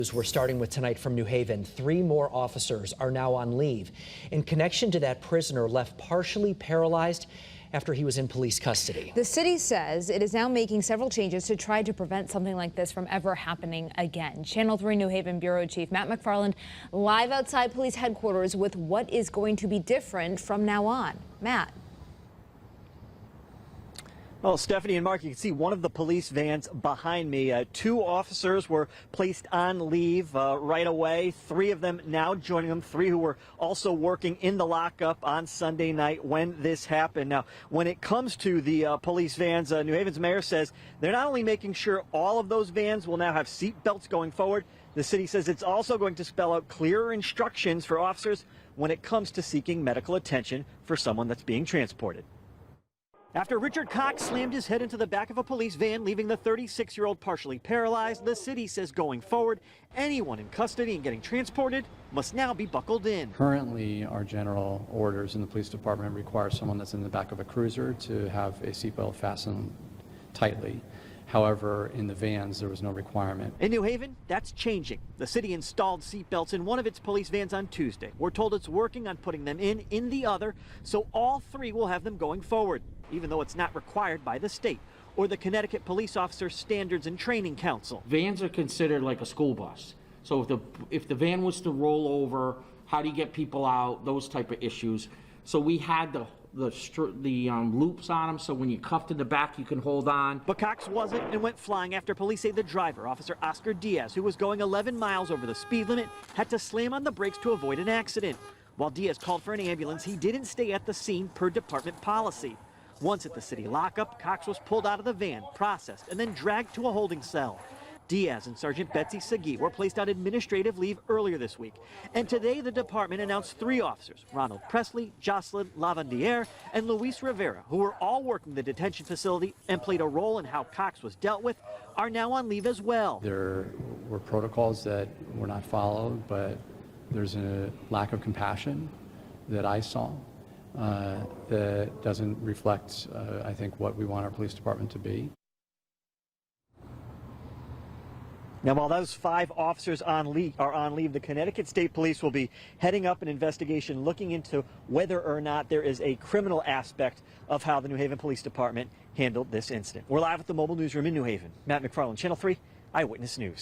We're starting with tonight from New Haven. 3 more officers are now on leave in connection to that prisoner left partially paralyzed after he was in police custody. The city says it is now making several changes to try to prevent something like this from ever happening again. Channel 3 New Haven Bureau Chief Matt McFarland live outside police headquarters with what is going to be different from now on. Matt. Well, Stephanie and Mark, you can see one of the police vans behind me. 2 officers were placed on leave right away. 3 of them now joining them. 3 who were also working in the lockup on Sunday night when this happened. Now, when it comes to the police vans, New Haven's mayor says they're not only making sure all of those vans will now have seat belts going forward, the city says it's also going to spell out clearer instructions for officers when it comes to seeking medical attention for someone that's being transported. After Richard Cox slammed his head into the back of a police van, leaving the 36-year-old partially paralyzed, the city says going forward, anyone in custody and getting transported must now be buckled in. Currently, our general orders in the police department require someone that's in the back of a cruiser to have a seatbelt fastened tightly. However, in the vans, there was no requirement. In New Haven, that's changing. The city installed seatbelts in one of its police vans on Tuesday. We're told it's working on putting them in the other, so all 3 will have them going forward, even though it's not required by the state or the Connecticut Police Officer Standards and Training Council. Vans are considered like a school bus. So if the van was to roll over, how do you get people out, those type of issues. So we had the loops on them, so when you cuffed in the back, you can hold on. But Cox wasn't and went flying after police say the driver, Officer Oscar Diaz, who was going 11 miles over the speed limit, had to slam on the brakes to avoid an accident. While Diaz called for an ambulance, he didn't stay at the scene per department policy. Once at the city lockup, Cox was pulled out of the van, processed, and then dragged to a holding cell. Diaz and Sergeant Betsy Segui were placed on administrative leave earlier this week. And today, the department announced 3 officers, Ronald Presley, Jocelyn Lavandiere, and Luis Rivera, who were all working the detention facility and played a role in how Cox was dealt with, are now on leave as well. There were protocols that were not followed, but there's a lack of compassion that I saw that doesn't reflect, I think, what we want our police department to be. Now, while those 5 officers are on leave, the Connecticut State Police will be heading up an investigation looking into whether or not there is a criminal aspect of how the New Haven Police Department handled this incident. We're live at the mobile newsroom in New Haven. Matt McFarland, Channel 3 Eyewitness News.